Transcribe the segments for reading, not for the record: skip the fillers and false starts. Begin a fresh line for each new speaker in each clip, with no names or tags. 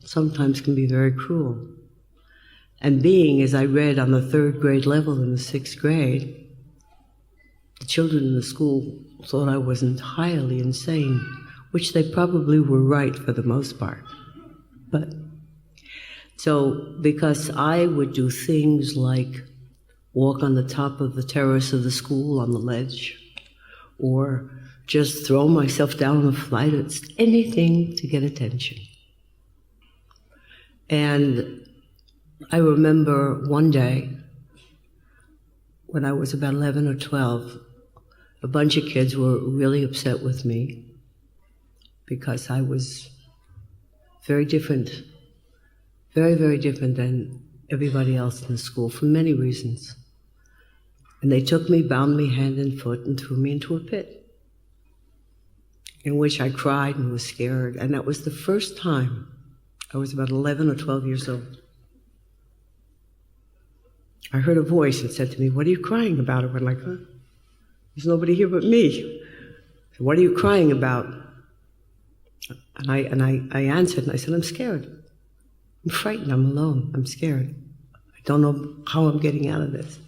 sometimes can be very cruel. And being, as I read, on the 3rd grade level in the 6th grade, the children in the school thought I was entirely insane, which they probably were right for the most part. But so, because I would do things like walk on the top of the terrace of the school on the ledge, or just throw myself down the flight, it's anything to get attention. And I remember one day, when I was about 11 or 12, a bunch of kids were really upset with me because I was very different, very, very different than everybody else in the school for many reasons. And they took me, bound me hand and foot, and threw me into a pit, in which I cried and was scared. And that was the first time. I was about 11 or 12 years old. I heard a voice that said to me, "What are you crying about?" I went like, "Huh? There's nobody here but me. What are you crying about?" And I answered, and I said, "I'm scared. I'm frightened. I'm alone. I'm scared. I don't know how I'm getting out of this."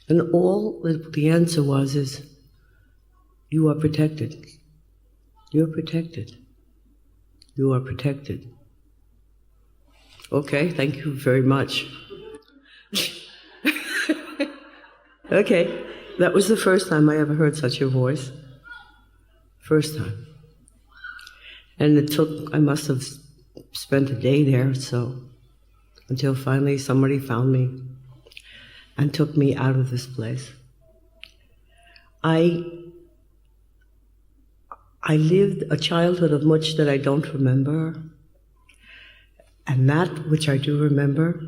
And all the answer was is, "You are protected. You are protected. You are protected." Okay, thank you very much. Okay, that was the first time I ever heard such a voice. First time. And it took, I must have spent a day there, so, until finally somebody found me and took me out of this place. I lived a childhood of much that I don't remember, and that which I do remember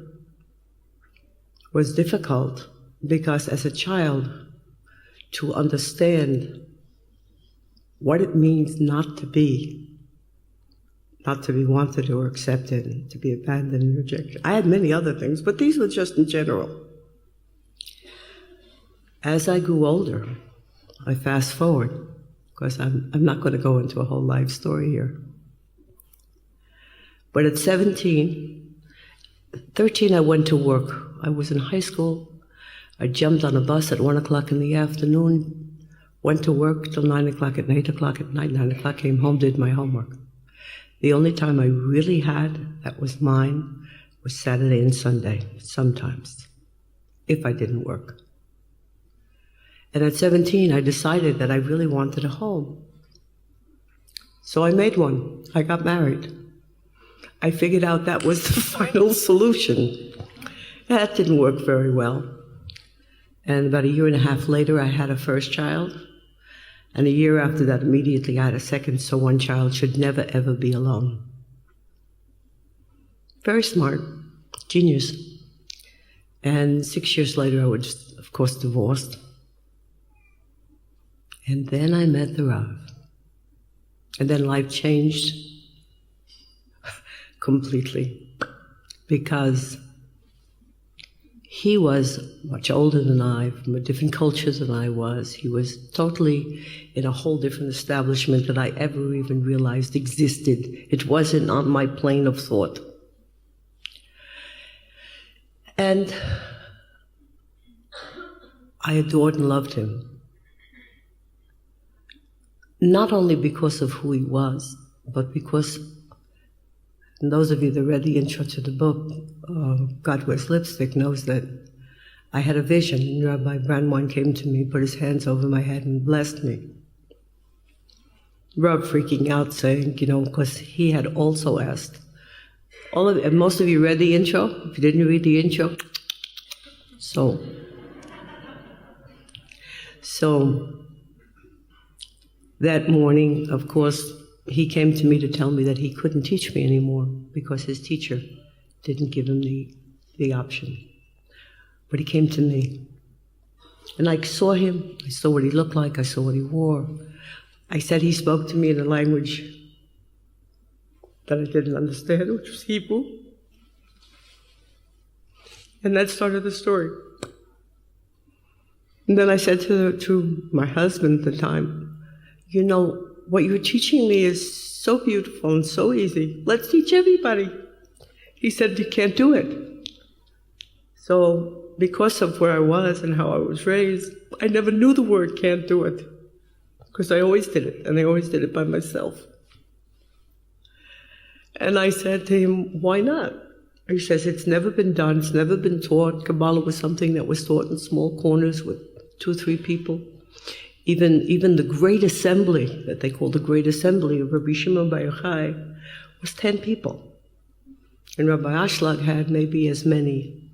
was difficult, because as a child, to understand what it means not to be wanted or accepted, to be abandoned and rejected. I had many other things, but these were just in general. As I grew older, I fast forward, because I'm not going to go into a whole life story here. But at 13, I went to work. I was in high school. I jumped on a bus at 1 o'clock in the afternoon, went to work till 9 o'clock at night, 8 o'clock at night, 9 o'clock, came home, did my homework. The only time I really had that was mine was Saturday and Sunday, sometimes, if I didn't work. And at 17, I decided that I really wanted a home. So I made one. I got married. I figured out that was the final solution. That didn't work very well. And about a year and a half later, I had a first child. And a year after that, immediately I had a second, so one child should never, ever be alone. Very smart, genius. And 6 years later, I was, of course, divorced. And then I met the Rav. And then life changed completely, because he was much older than I, from a different culture than I was. He was totally in a whole different establishment that I ever even realized existed. It wasn't on my plane of thought. And I adored and loved him. Not only because of who he was, but because, and those of you that read the intro to the book, God Wears Lipstick, knows that I had a vision, and Rabbi Brandwein came to me, put his hands over my head and blessed me. Rob freaking out, saying, because he had also asked. Most of you read the intro? If you didn't read the intro, so that morning, of course, he came to me to tell me that he couldn't teach me anymore because his teacher didn't give him the option. But he came to me. And I saw him, I saw what he looked like, I saw what he wore. I said he spoke to me in a language that I didn't understand, which was Hebrew. And that started the story. And then I said to my husband at the time, what you're teaching me is so beautiful and so easy. Let's teach everybody. He said, you can't do it. So because of where I was and how I was raised, I never knew the word can't do it. Because I always did it, and I always did it by myself. And I said to him, why not? He says, it's never been done, it's never been taught. Kabbalah was something that was taught in small corners with 2 or 3 people. Even the Great Assembly, that they call the Great Assembly of Rabbi Shimon Bar Yochai, was 10 people. And Rabbi Ashlag had maybe as many.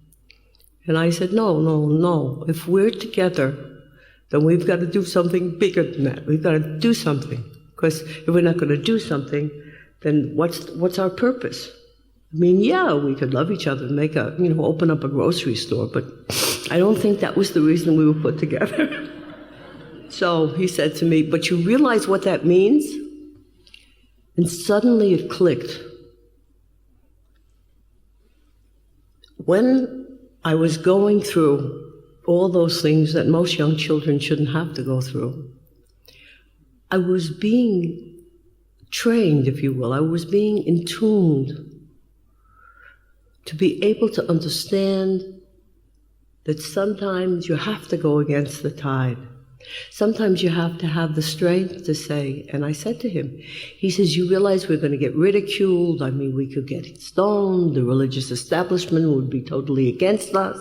And I said, no. If we're together, then we've got to do something bigger than that. We've got to do something. Because if we're not going to do something, then what's our purpose? I mean, yeah, we could love each other and make open up a grocery store, but I don't think that was the reason we were put together. So he said to me, but you realize what that means? And suddenly it clicked. When I was going through all those things that most young children shouldn't have to go through, I was being trained, if you will. I was being intuned to be able to understand that sometimes you have to go against the tide. Sometimes you have to have the strength to say, and I said to him, he says, you realize we're going to get ridiculed. I mean, we could get stoned. The religious establishment would be totally against us.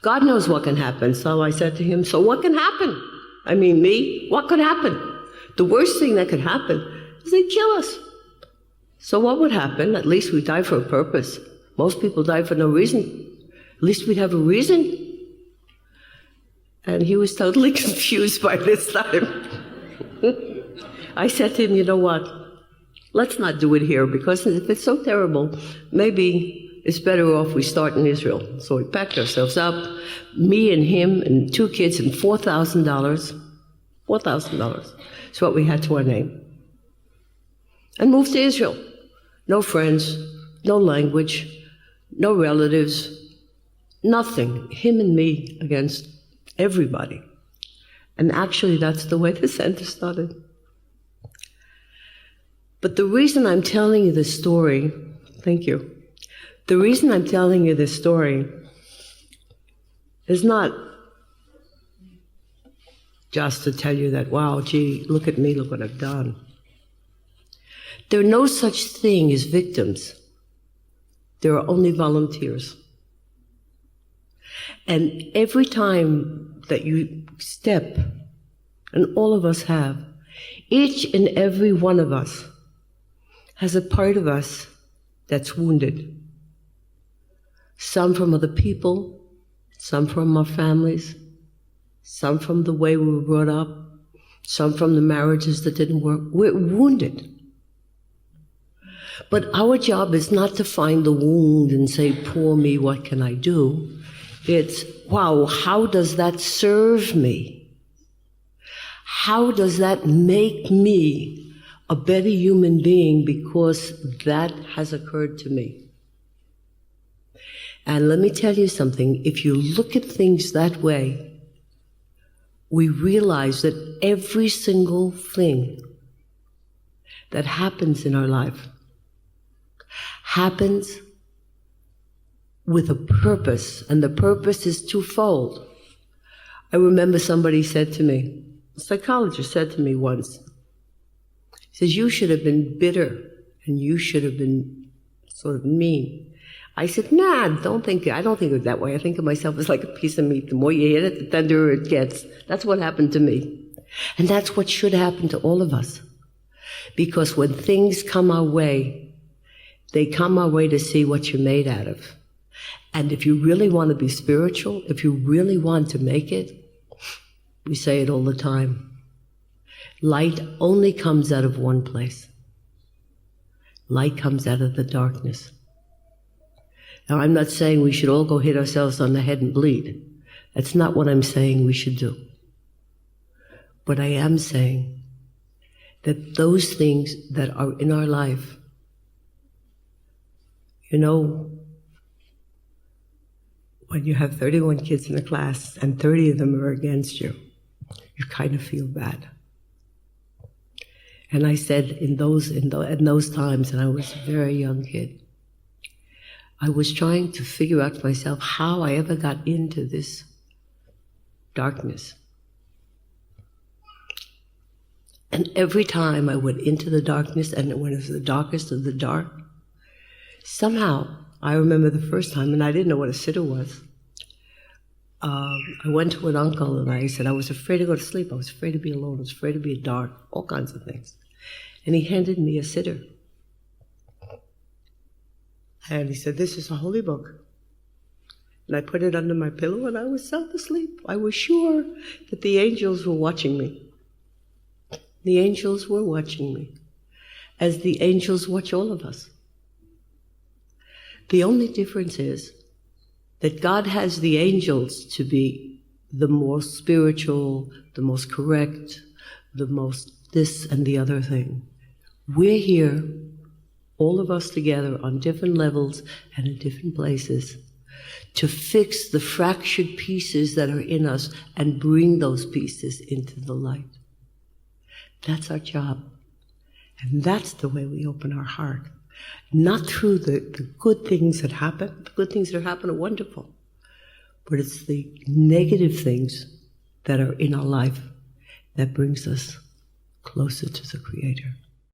God knows what can happen. So I said to him, so what can happen? I mean, me, what could happen? The worst thing that could happen is they'd kill us. So what would happen? At least we die for a purpose. Most people die for no reason. At least we'd have a reason. And he was totally confused by this time. I said to him, you know what? Let's not do it here, because if it's so terrible, maybe it's better off we start in Israel. So we packed ourselves up, me and him and 2 kids, and $4,000. $4,000 is what we had to our name. And moved to Israel. No friends, no language, no relatives, nothing. Him and me against everybody. And actually, that's the way the center started. But the reason I'm telling you this story, thank you. The reason I'm telling you this story is not just to tell you that, wow, gee, look at me, look what I've done. There are no such thing as victims. There are only volunteers. And every time that you step, and all of us have, each and every one of us has a part of us that's wounded. Some from other people, some from our families, some from the way we were brought up, some from the marriages that didn't work. We're wounded. But our job is not to find the wound and say, poor me, what can I do? It's, wow, how does that serve me? How does that make me a better human being because that has occurred to me? And let me tell you something, if you look at things that way, we realize that every single thing that happens in our life happens with a purpose, and the purpose is twofold. I remember somebody said to me, a psychologist said to me once, he says, you should have been bitter and you should have been sort of mean. I said, nah, I don't think of it that way. I think of myself as like a piece of meat. The more you hit it, the tenderer it gets. That's what happened to me. And that's what should happen to all of us. Because when things come our way, they come our way to see what you're made out of. And if you really want to be spiritual, if you really want to make it, we say it all the time. Light only comes out of one place. Light comes out of the darkness. Now, I'm not saying we should all go hit ourselves on the head and bleed. That's not what I'm saying we should do. But I am saying that those things that are in our life, you know, when you have 31 kids in a class and 30 of them are against you, you kind of feel bad. And I said in those times, and I was a very young kid, I was trying to figure out for myself how I ever got into this darkness. And every time I went into the darkness, and when it was the darkest of the dark, somehow, I remember the first time, and I didn't know what a sitter was. I went to an uncle and I said I was afraid to go to sleep. I was afraid to be alone. I was afraid to be dark, all kinds of things. And he handed me a sitter. And he said, "This is a holy book." And I put it under my pillow and I was sound asleep. I was sure that the angels were watching me. The angels were watching me, as the angels watch all of us. The only difference is that God has the angels to be the more spiritual, the most correct, the most this and the other thing. We're here, all of us together on different levels and in different places, to fix the fractured pieces that are in us and bring those pieces into the light. That's our job. And that's the way we open our heart. Not through the good things that happen. The good things that happen are wonderful. But it's the negative things that are in our life that brings us closer to the Creator.